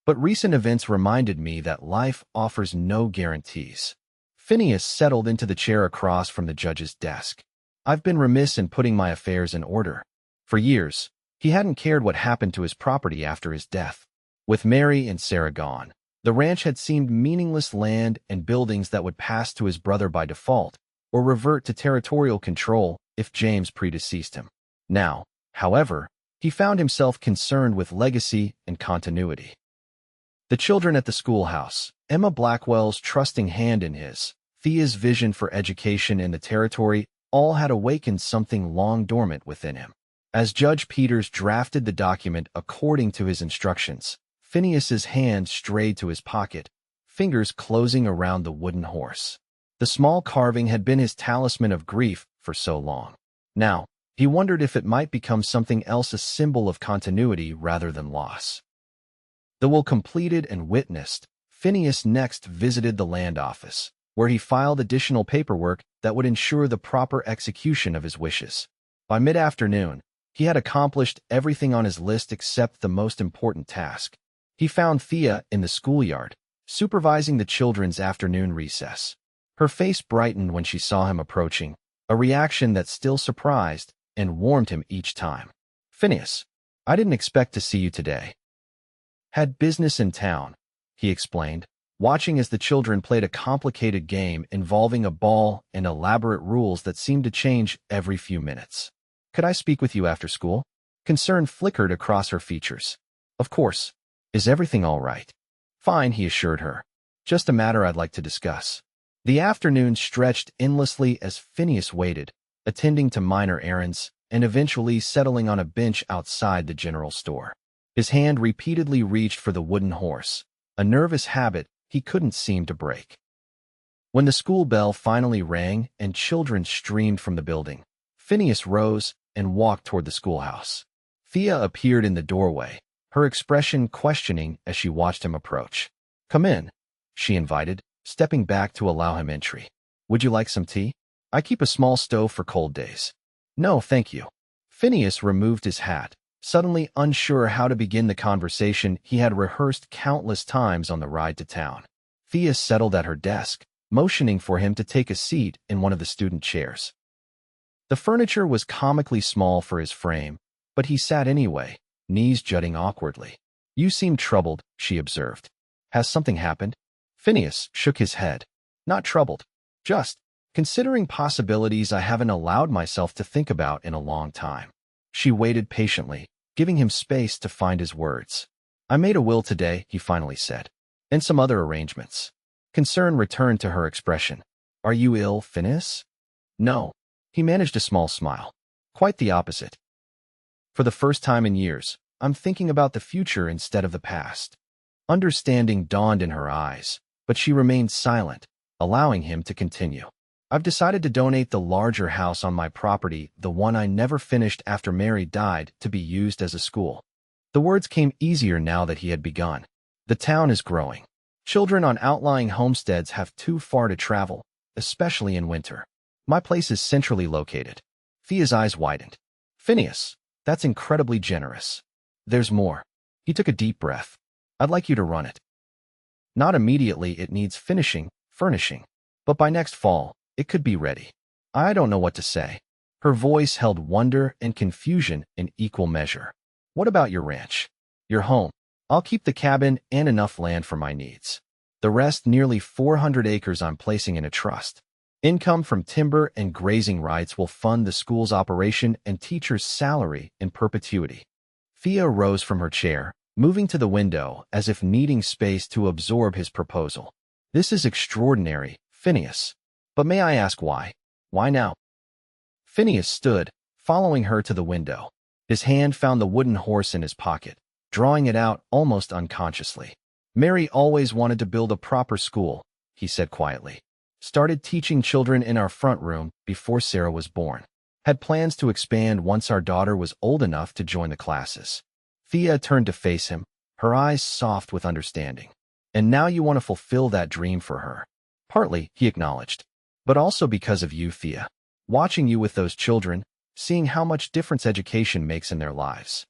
But recent events reminded me that life offers no guarantees. Phineas settled into the chair across from the judge's desk. I've been remiss in putting my affairs in order. For years, he hadn't cared what happened to his property after his death. With Mary and Sarah gone, the ranch had seemed meaningless land and buildings that would pass to his brother by default or revert to territorial control if James predeceased him. Now, however, he found himself concerned with legacy and continuity. The children at the schoolhouse, Emma Blackwell's trusting hand in his, Thea's vision for education in the territory, all had awakened something long dormant within him. As Judge Peters drafted the document according to his instructions, Phineas's hand strayed to his pocket, fingers closing around the wooden horse. The small carving had been his talisman of grief for so long. Now, he wondered if it might become something else, a symbol of continuity rather than loss. The will completed and witnessed, Phineas next visited the land office, where he filed additional paperwork that would ensure the proper execution of his wishes. By mid-afternoon, he had accomplished everything on his list except the most important task. He found Thea in the schoolyard, supervising the children's afternoon recess. Her face brightened when she saw him approaching, a reaction that still surprised and warmed him each time. Phineas, I didn't expect to see you today. Had business in town, he explained, watching as the children played a complicated game involving a ball and elaborate rules that seemed to change every few minutes. Could I speak with you after school? Concern flickered across her features. Of course. Is everything all right? Fine, he assured her. Just a matter I'd like to discuss. The afternoon stretched endlessly as Phineas waited, attending to minor errands, and eventually settling on a bench outside the general store. His hand repeatedly reached for the wooden horse, a nervous habit he couldn't seem to break. When the school bell finally rang and children streamed from the building, Phineas rose and walked toward the schoolhouse. Thea appeared in the doorway, her expression questioning as she watched him approach. Come in, she invited, stepping back to allow him entry. Would you like some tea? I keep a small stove for cold days. No, thank you. Phineas removed his hat, suddenly unsure how to begin the conversation he had rehearsed countless times on the ride to town. Thea settled at her desk, motioning for him to take a seat in one of the student chairs. The furniture was comically small for his frame, but he sat anyway, knees jutting awkwardly. You seem troubled, she observed. Has something happened? Phineas shook his head. Not troubled. Just considering possibilities I haven't allowed myself to think about in a long time. She waited patiently, giving him space to find his words. I made a will today, he finally said, and some other arrangements. Concern returned to her expression. Are you ill, Phineas? No. He managed a small smile. Quite the opposite. For the first time in years, I'm thinking about the future instead of the past. Understanding dawned in her eyes, but she remained silent, allowing him to continue. I've decided to donate the larger house on my property, the one I never finished after Mary died, to be used as a school. The words came easier now that he had begun. The town is growing. Children on outlying homesteads have too far to travel, especially in winter. My place is centrally located. Thea's eyes widened. Phineas, that's incredibly generous. There's more. He took a deep breath. I'd like you to run it. Not immediately, it needs furnishing. But by next fall, it could be ready. I don't know what to say. Her voice held wonder and confusion in equal measure. What about your ranch? Your home? I'll keep the cabin and enough land for my needs. The rest, nearly 400 acres, I'm placing in a trust. Income from timber and grazing rights will fund the school's operation and teachers' salary in perpetuity. Thea rose from her chair, moving to the window as if needing space to absorb his proposal. This is extraordinary, Phineas. But may I ask why? Why now? Phineas stood, following her to the window. His hand found the wooden horse in his pocket, drawing it out almost unconsciously. Mary always wanted to build a proper school, he said quietly. Started teaching children in our front room before Sarah was born. Had plans to expand once our daughter was old enough to join the classes. Thea turned to face him, her eyes soft with understanding. And now you want to fulfill that dream for her. Partly, he acknowledged, but also because of you, Thea. Watching you with those children, seeing how much difference education makes in their lives.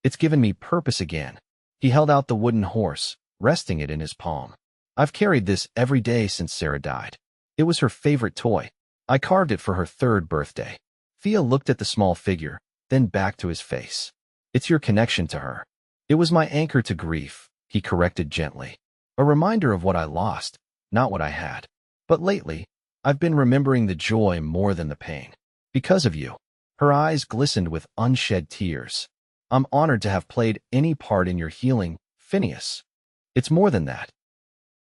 It's given me purpose again. He held out the wooden horse, resting it in his palm. I've carried this every day since Sarah died. It was her favorite toy. I carved it for her 3rd birthday. Thea looked at the small figure, then back to his face. It's your connection to her. It was my anchor to grief, he corrected gently. A reminder of what I lost, not what I had. But lately, I've been remembering the joy more than the pain. Because of you. Her eyes glistened with unshed tears. I'm honored to have played any part in your healing, Phineas. It's more than that.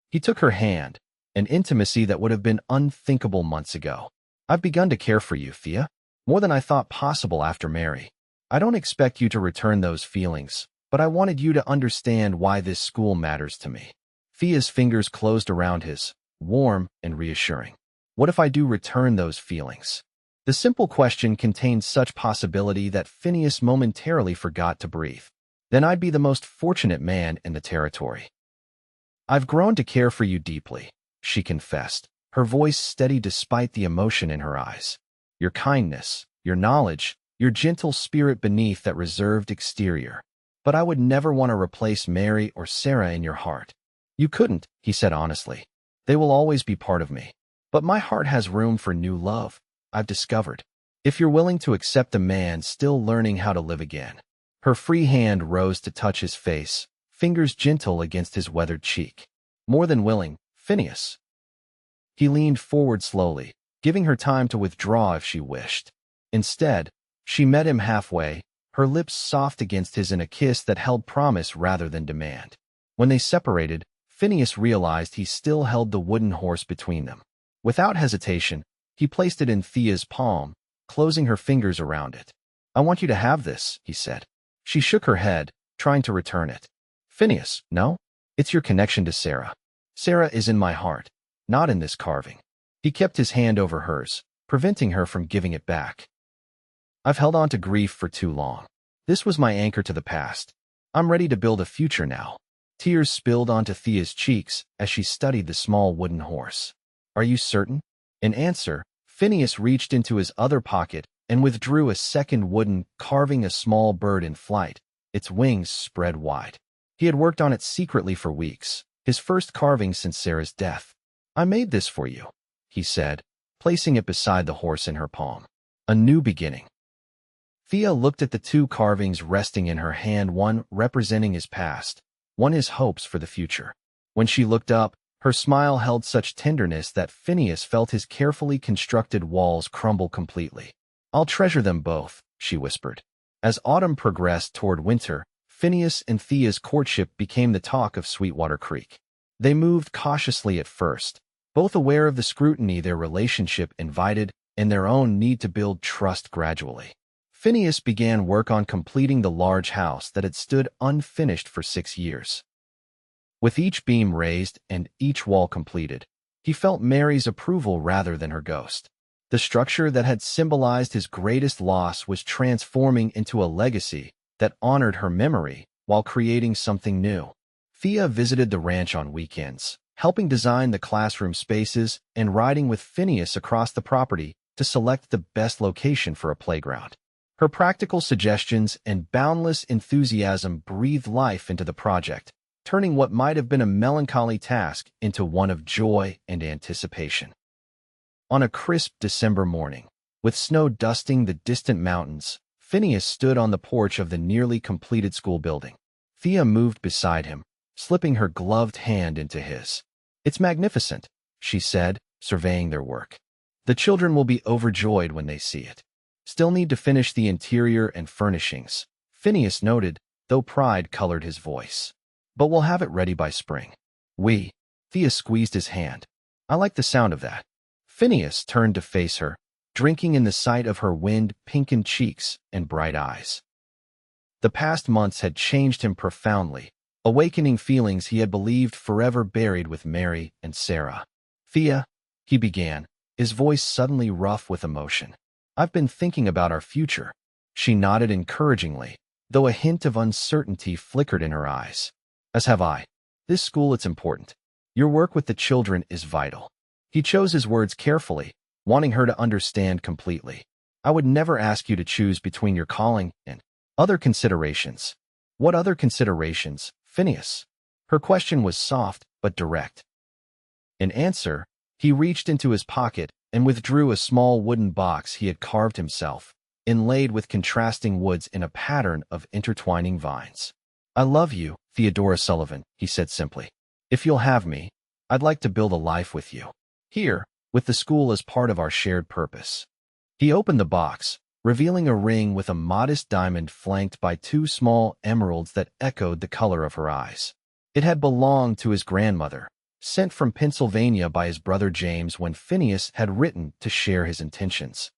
He took her hand, an intimacy that would have been unthinkable months ago. I've begun to care for you, Thea, more than I thought possible after Mary. I don't expect you to return those feelings, but I wanted you to understand why this school matters to me. Thea's fingers closed around his, warm and reassuring. What if I do return those feelings? The simple question contained such possibility that Phineas momentarily forgot to breathe. Then I'd be the most fortunate man in the territory. I've grown to care for you deeply, she confessed, her voice steady despite the emotion in her eyes. Your kindness, your knowledge, your gentle spirit beneath that reserved exterior. But I would never want to replace Mary or Sarah in your heart. You couldn't, he said honestly. They will always be part of me. But my heart has room for new love, I've discovered. If you're willing to accept a man still learning how to live again. Her free hand rose to touch his face, fingers gentle against his weathered cheek. More than willing, Phineas. He leaned forward slowly, giving her time to withdraw if she wished. Instead, she met him halfway, her lips soft against his in a kiss that held promise rather than demand. When they separated, Phineas realized he still held the wooden horse between them. Without hesitation, he placed it in Thea's palm, closing her fingers around it. I want you to have this, he said. She shook her head, trying to return it. Phineas, no? It's your connection to Sarah. Sarah is in my heart, not in this carving. He kept his hand over hers, preventing her from giving it back. I've held on to grief for too long. This was my anchor to the past. I'm ready to build a future now. Tears spilled onto Thea's cheeks as she studied the small wooden horse. Are you certain? In answer, Phineas reached into his other pocket and withdrew a second wooden, carving a small bird in flight, its wings spread wide. He had worked on it secretly for weeks, his first carving since Sarah's death. I made this for you, he said, placing it beside the horse in her palm. A new beginning. Thea looked at the 2 carvings resting in her hand, one representing his past, one his hopes for the future. When she looked up, her smile held such tenderness that Phineas felt his carefully constructed walls crumble completely. I'll treasure them both, she whispered. As autumn progressed toward winter, Phineas and Thea's courtship became the talk of Sweetwater Creek. They moved cautiously at first, both aware of the scrutiny their relationship invited and their own need to build trust gradually. Phineas began work on completing the large house that had stood unfinished for 6 years. With each beam raised and each wall completed, he felt Mary's approval rather than her ghost. The structure that had symbolized his greatest loss was transforming into a legacy that honored her memory while creating something new. Thea visited the ranch on weekends, helping design the classroom spaces and riding with Phineas across the property to select the best location for a playground. Her practical suggestions and boundless enthusiasm breathed life into the project, turning what might have been a melancholy task into one of joy and anticipation. On a crisp December morning, with snow dusting the distant mountains, Phineas stood on the porch of the nearly completed school building. Thea moved beside him, slipping her gloved hand into his. It's magnificent, she said, surveying their work. The children will be overjoyed when they see it. Still need to finish the interior and furnishings, Phineas noted, though pride colored his voice. But we'll have it ready by spring. Thea squeezed his hand. I like the sound of that. Phineas turned to face her, drinking in the sight of her wind-pinkened cheeks and bright eyes. The past months had changed him profoundly, awakening feelings he had believed forever buried with Mary and Sarah. Thea, he began, his voice suddenly rough with emotion. I've been thinking about our future. She nodded encouragingly, though a hint of uncertainty flickered in her eyes. As have I. This school, it's important. Your work with the children is vital. He chose his words carefully, wanting her to understand completely. I would never ask you to choose between your calling and other considerations. What other considerations, Phineas? Her question was soft but direct. In answer, he reached into his pocket and withdrew a small wooden box he had carved himself, inlaid with contrasting woods in a pattern of intertwining vines. I love you, Theodora Sullivan, he said simply. If you'll have me, I'd like to build a life with you. Here, with the school as part of our shared purpose. He opened the box, revealing a ring with a modest diamond flanked by two small emeralds that echoed the color of her eyes. It had belonged to his grandmother, sent from Pennsylvania by his brother James when Phineas had written to share his intentions.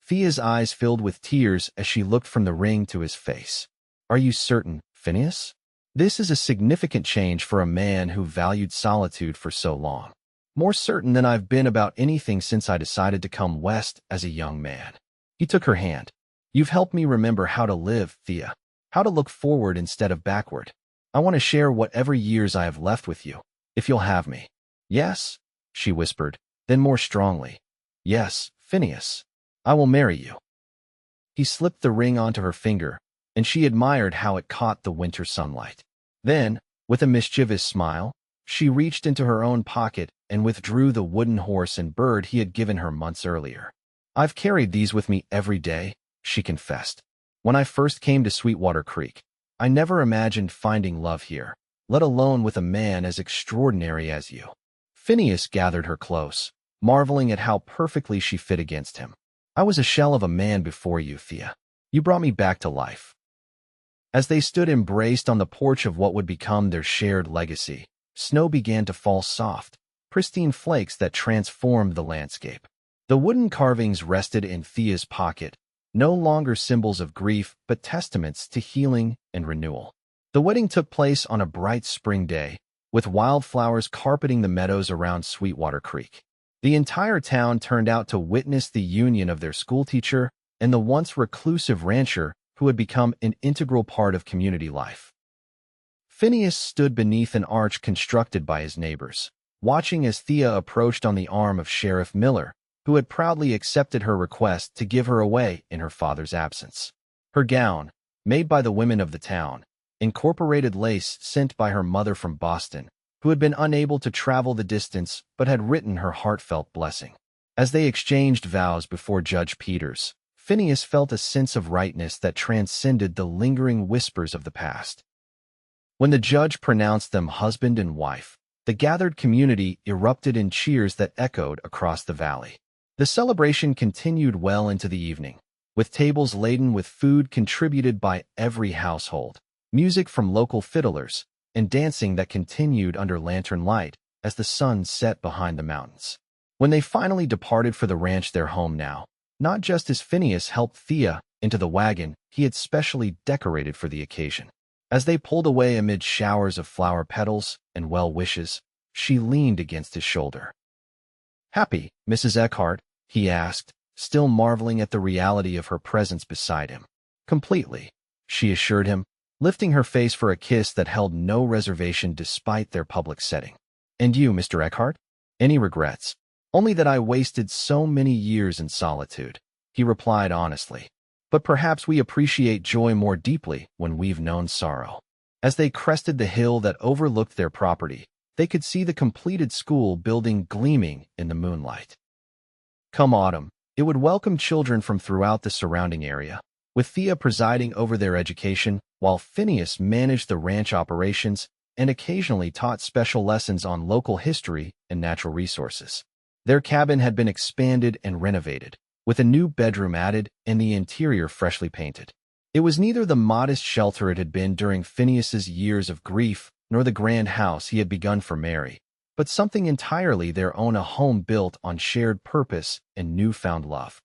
Thea's eyes filled with tears as she looked from the ring to his face. Are you certain, Phineas? This is a significant change for a man who valued solitude for so long. More certain than I've been about anything since I decided to come west as a young man. He took her hand. You've helped me remember how to live, Thea. How to look forward instead of backward. I want to share whatever years I have left with you, if you'll have me. Yes, she whispered, then more strongly. Yes, Phineas. I will marry you. He slipped the ring onto her finger, and she admired how it caught the winter sunlight. Then, with a mischievous smile, she reached into her own pocket and withdrew the wooden horse and bird he had given her months earlier. I've carried these with me every day, she confessed. When I first came to Sweetwater Creek, I never imagined finding love here, let alone with a man as extraordinary as you. Phineas gathered her close, marveling at how perfectly she fit against him. I was a shell of a man before you, Thea. You brought me back to life. As they stood embraced on the porch of what would become their shared legacy, snow began to fall soft, pristine flakes that transformed the landscape. The wooden carvings rested in Thea's pocket, no longer symbols of grief but testaments to healing and renewal. The wedding took place on a bright spring day, with wildflowers carpeting the meadows around Sweetwater Creek. The entire town turned out to witness the union of their schoolteacher and the once reclusive rancher who had become an integral part of community life. Phineas stood beneath an arch constructed by his neighbors, watching as Thea approached on the arm of Sheriff Miller, who had proudly accepted her request to give her away in her father's absence. Her gown, made by the women of the town, incorporated lace sent by her mother from Boston, who had been unable to travel the distance but had written her heartfelt blessing. As they exchanged vows before Judge Peters, Phineas felt a sense of rightness that transcended the lingering whispers of the past. When the judge pronounced them husband and wife, the gathered community erupted in cheers that echoed across the valley. The celebration continued well into the evening, with tables laden with food contributed by every household, music from local fiddlers, and dancing that continued under lantern light as the sun set behind the mountains. When they finally departed for the ranch, their home now, not just as Phineas helped Thea into the wagon he had specially decorated for the occasion. As they pulled away amid showers of flower petals and well wishes, she leaned against his shoulder. Happy, Mrs. Eckhart? He asked, still marveling at the reality of her presence beside him. Completely, she assured him, lifting her face for a kiss that held no reservation despite their public setting. And you, Mr. Eckhart? Any regrets? Only that I wasted so many years in solitude, he replied honestly. But perhaps we appreciate joy more deeply when we've known sorrow. As they crested the hill that overlooked their property, they could see the completed school building gleaming in the moonlight. Come autumn, it would welcome children from throughout the surrounding area, with Thea presiding over their education, while Phineas managed the ranch operations and occasionally taught special lessons on local history and natural resources. Their cabin had been expanded and renovated, with a new bedroom added and the interior freshly painted. It was neither the modest shelter it had been during Phineas's years of grief nor the grand house he had begun for Mary, but something entirely their own, a home built on shared purpose and newfound love.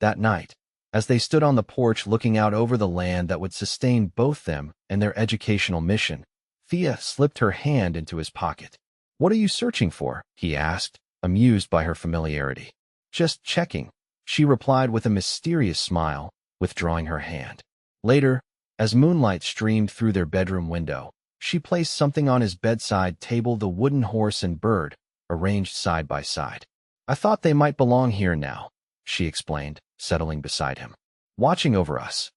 That night, as they stood on the porch looking out over the land that would sustain both them and their educational mission, Thea slipped her hand into his pocket. "What are you searching for?" he asked, amused by her familiarity. "Just checking," she replied with a mysterious smile, withdrawing her hand. Later, as moonlight streamed through their bedroom window, She placed something on his bedside table, the wooden horse and bird, arranged side by side. "I thought they might belong here now," she explained, settling beside him, watching over us.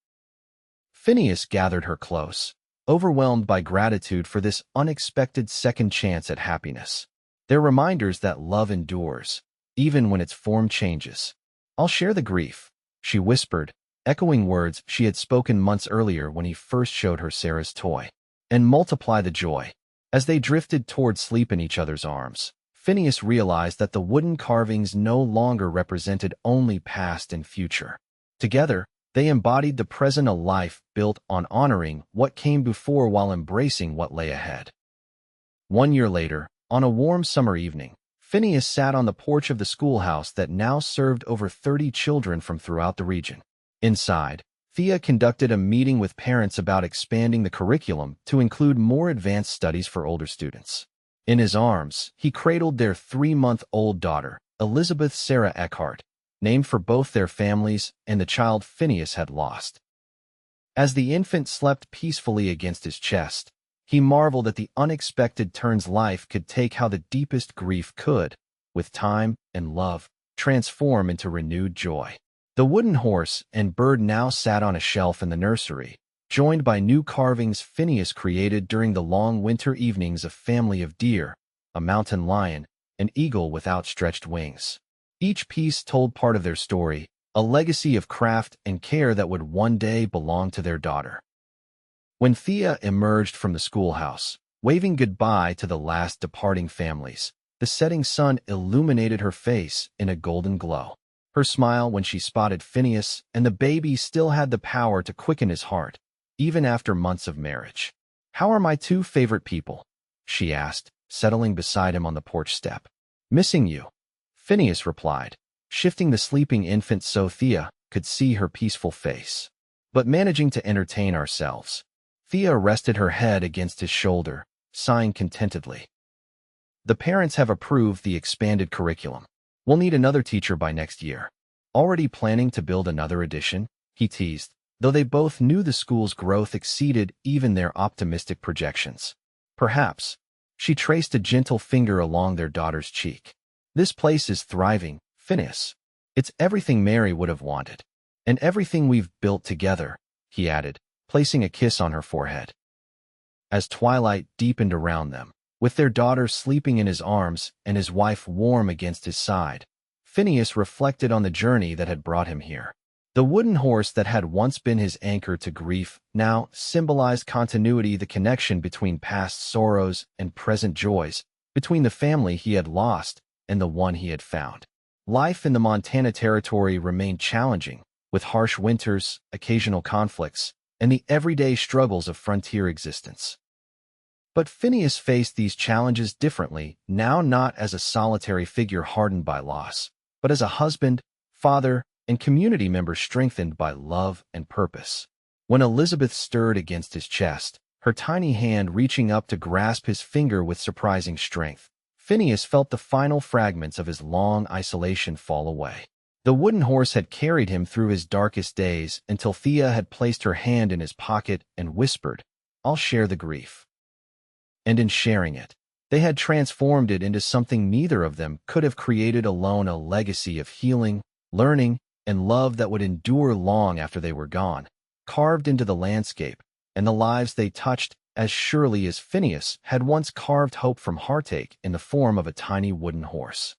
Phineas gathered her close, overwhelmed by gratitude for this unexpected second chance at happiness. They're reminders that love endures, even when its form changes. "I'll share the grief," she whispered, echoing words she had spoken months earlier when he first showed her Sarah's toy, "and multiply the joy." As they drifted toward sleep in each other's arms, Phineas realized that the wooden carvings no longer represented only past and future. Together, they embodied the present, a life built on honoring what came before while embracing what lay ahead. 1 year later, on a warm summer evening, Phineas sat on the porch of the schoolhouse that now served over 30 children from throughout the region. Inside, Thea conducted a meeting with parents about expanding the curriculum to include more advanced studies for older students. In his arms, he cradled their 3-month-old daughter, Elizabeth Sarah Eckhart, named for both their families and the child Phineas had lost. As the infant slept peacefully against his chest, he marveled at the unexpected turns life could take, how the deepest grief could, with time and love, transform into renewed joy. The wooden horse and bird now sat on a shelf in the nursery, joined by new carvings Phineas created during the long winter evenings: a family of deer, a mountain lion, an eagle with outstretched wings. Each piece told part of their story, a legacy of craft and care that would one day belong to their daughter. When Thea emerged from the schoolhouse, waving goodbye to the last departing families, the setting sun illuminated her face in a golden glow. Her smile when she spotted Phineas and the baby still had the power to quicken his heart, even after months of marriage. "How are my two favorite people?" she asked, settling beside him on the porch step. "Missing you," Phineas replied, shifting the sleeping infant so Thea could see her peaceful face. "But managing to entertain ourselves." Thea rested her head against his shoulder, sighing contentedly. "The parents have approved the expanded curriculum. We'll need another teacher by next year." "Already planning to build another edition?" he teased, though they both knew the school's growth exceeded even their optimistic projections. "Perhaps." She traced a gentle finger along their daughter's cheek. "This place is thriving, Phineas. It's everything Mary would have wanted. And everything we've built together," he added, placing a kiss on her forehead. As twilight deepened around them, with their daughter sleeping in his arms and his wife warm against his side, Phineas reflected on the journey that had brought him here. The wooden horse that had once been his anchor to grief now symbolized continuity, the connection between past sorrows and present joys, between the family he had lost and the one he had found. Life in the Montana Territory remained challenging, with harsh winters, occasional conflicts, and the everyday struggles of frontier existence. But Phineas faced these challenges differently, now not as a solitary figure hardened by loss, but as a husband, father, and community member strengthened by love and purpose. When Elizabeth stirred against his chest, her tiny hand reaching up to grasp his finger with surprising strength, Phineas felt the final fragments of his long isolation fall away. The wooden horse had carried him through his darkest days until Thea had placed her hand in his pocket and whispered, "I'll share the grief." And in sharing it, they had transformed it into something neither of them could have created alone, a legacy of healing, learning, and love that would endure long after they were gone, carved into the landscape and the lives they touched as surely as Phineas had once carved hope from heartache in the form of a tiny wooden horse.